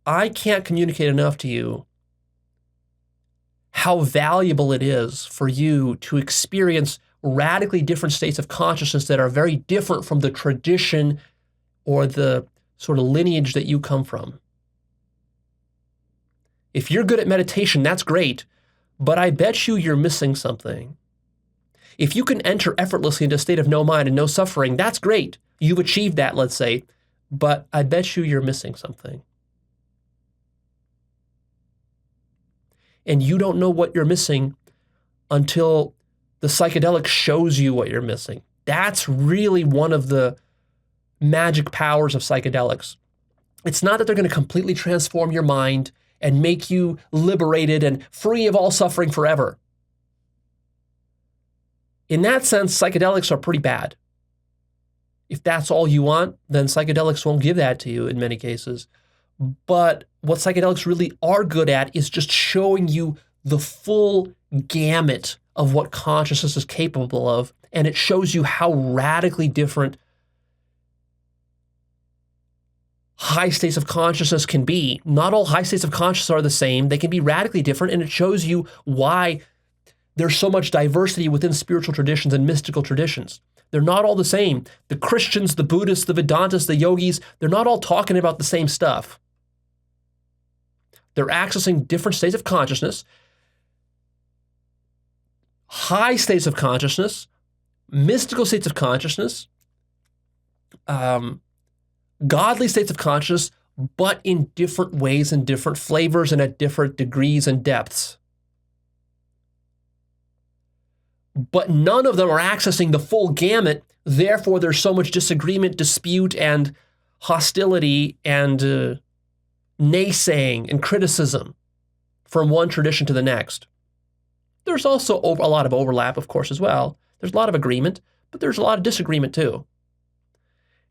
I can't communicate enough to you how valuable it is for you to experience radically different states of consciousness that are very different from the tradition or the sort of lineage that you come from. If you're good at meditation, that's great, but I bet you're missing something. If you can enter effortlessly into a state of no mind and no suffering, that's great. You've achieved that, let's say, but I bet you're missing something. And you don't know what you're missing until the psychedelic shows you what you're missing. That's really one of the magic powers of psychedelics. It's not that they're going to completely transform your mind and make you liberated and free of all suffering forever. In that sense, psychedelics are pretty bad. If that's all you want, then psychedelics won't give that to you in many cases. But what psychedelics really are good at is just showing you the full gamut of what consciousness is capable of, and it shows you how radically different high states of consciousness can be. Not all high states of consciousness are the same. They can be radically different, and it shows you why there's so much diversity within spiritual traditions and mystical traditions. They're not all the same. The Christians, the Buddhists, the Vedantists, the yogis, they're not all talking about the same stuff. They're accessing different states of consciousness, high states of consciousness, mystical states of consciousness, godly states of consciousness, but in different ways and different flavors and at different degrees and depths. But none of them are accessing the full gamut. Therefore, there's so much disagreement, dispute, and hostility, and naysaying and criticism from one tradition to the next. There's also a lot of overlap, of course, as well. There's a lot of agreement, but there's a lot of disagreement too.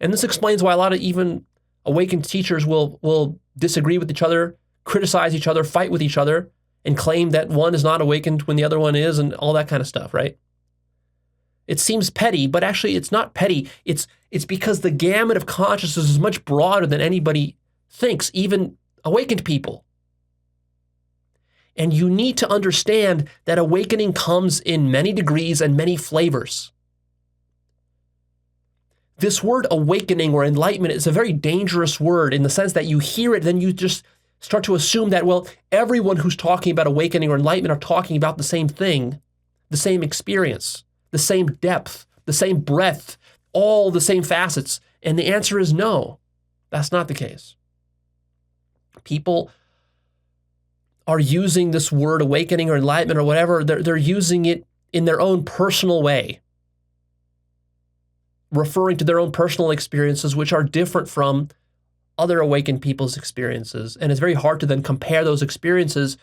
And this explains why a lot of even awakened teachers will disagree with each other, criticize each other, fight with each other, and claim that one is not awakened when the other one is, and all that kind of stuff, right? It seems petty, but actually it's not petty. It's because the gamut of consciousness is much broader than anybody thinks, even awakened people. And you need to understand that awakening comes in many degrees and many flavors. This word awakening or enlightenment is a very dangerous word in the sense that you hear it, then you just start to assume that, well, everyone who's talking about awakening or enlightenment are talking about the same thing, the same experience, the same depth, the same breadth, all the same facets. And the answer is no, that's not the case. People are using this word awakening or enlightenment or whatever, they're using it in their own personal way, referring to their own personal experiences, which are different from other awakened people's experiences. And it's very hard to then compare those experiences.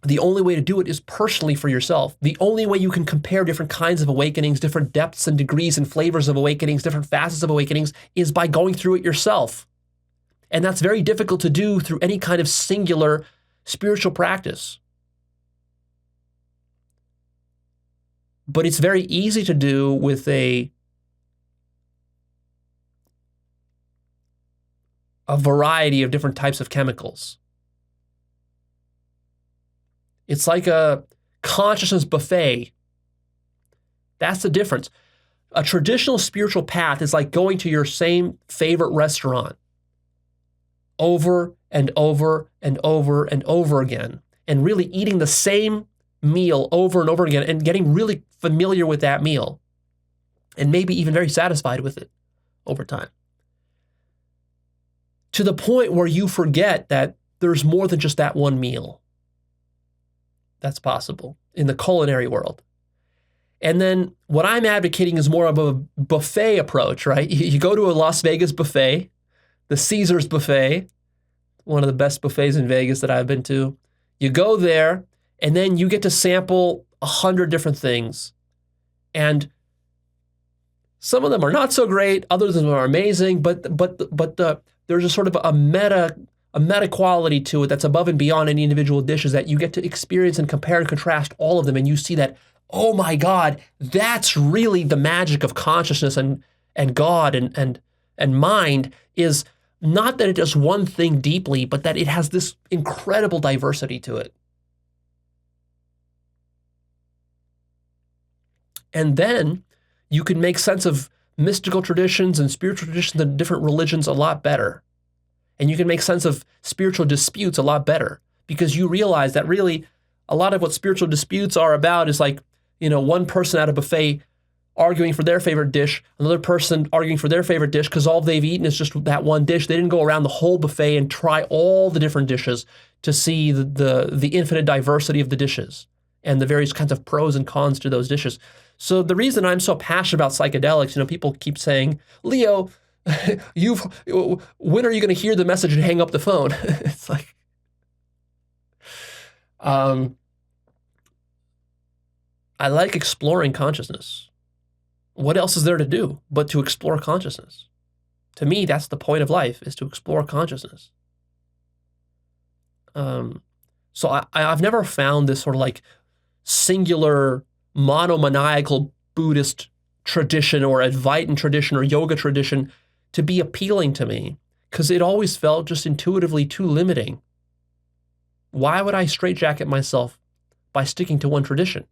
The only way to do it is personally for yourself. The only way you can compare different kinds of awakenings, different depths and degrees and flavors of awakenings, different facets of awakenings, is by going through it yourself. And that's very difficult to do through any kind of singular spiritual practice. But it's very easy to do with a variety of different types of chemicals. It's like a consciousness buffet. That's the difference. A traditional spiritual path is like going to your same favorite restaurant over and over and over and over again, and really eating the same meal over and over again and getting really familiar with that meal and maybe even very satisfied with it over time. To the point where you forget that there's more than just that one meal. That's possible in the culinary world. And then what I'm advocating is more of a buffet approach, right? You go to a Las Vegas buffet, the Caesars buffet, one of the best buffets in Vegas that I've been to. You go there, and then you get to sample 100 different things. And some of them are not so great, others of them are amazing, but there's a sort of a meta quality to it that's above and beyond any individual dishes that you get to experience and compare and contrast all of them, and you see that, oh my God, that's really the magic of consciousness and God and mind is not that it does one thing deeply, but that it has this incredible diversity to it. And then you can make sense of mystical traditions and spiritual traditions and different religions a lot better. And you can make sense of spiritual disputes a lot better, because you realize that really a lot of what spiritual disputes are about is like, one person at a buffet arguing for their favorite dish, another person arguing for their favorite dish because all they've eaten is just that one dish. They didn't go around the whole buffet and try all the different dishes to see the infinite diversity of the dishes and the various kinds of pros and cons to those dishes. So the reason I'm so passionate about psychedelics, people keep saying, Leo, when are you going to hear the message and hang up the phone? It's like, I like exploring consciousness. What else is there to do but to explore consciousness? To me, that's the point of life, is to explore consciousness. So I've never found this sort of like singular monomaniacal Buddhist tradition or Advaitin tradition or yoga tradition to be appealing to me, because it always felt just intuitively too limiting. Why would I straitjacket myself by sticking to one tradition?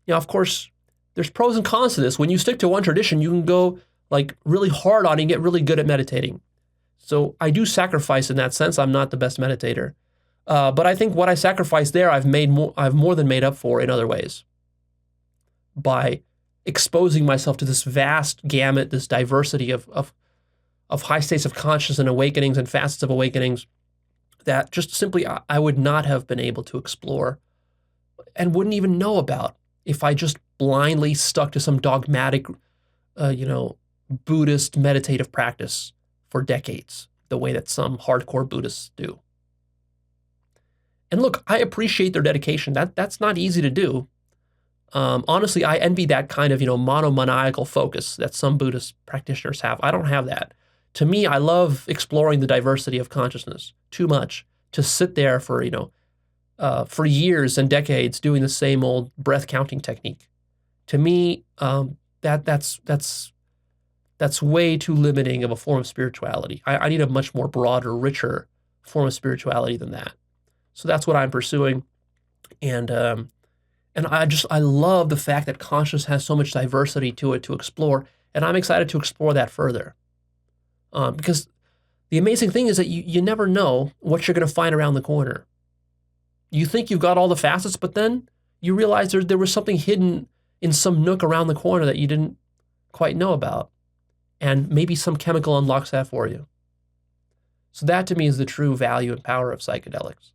Of course, there's pros and cons to this. When you stick to one tradition, you can go like really hard on it and get really good at meditating. So I do sacrifice in that sense. I'm not the best meditator. But I think what I sacrificed there, I've more than made up for in other ways by exposing myself to this vast gamut, this diversity of high states of consciousness and awakenings and facets of awakenings that just simply I would not have been able to explore and wouldn't even know about if I just blindly stuck to some dogmatic, Buddhist meditative practice for decades, the way that some hardcore Buddhists do. And look, I appreciate their dedication. That's not easy to do. Honestly, I envy that kind of, monomaniacal focus that some Buddhist practitioners have. I don't have that. To me, I love exploring the diversity of consciousness too much to sit there for years and decades doing the same old breath counting technique. To me, that's way too limiting of a form of spirituality. I need a much more broader, richer form of spirituality than that. So that's what I'm pursuing, and I love the fact that consciousness has so much diversity to it to explore, and I'm excited to explore that further. Because the amazing thing is that you never know what you're going to find around the corner. You think you've got all the facets, but then you realize there was something hidden in some nook around the corner that you didn't quite know about, and maybe some chemical unlocks that for you. So that to me is the true value and power of psychedelics.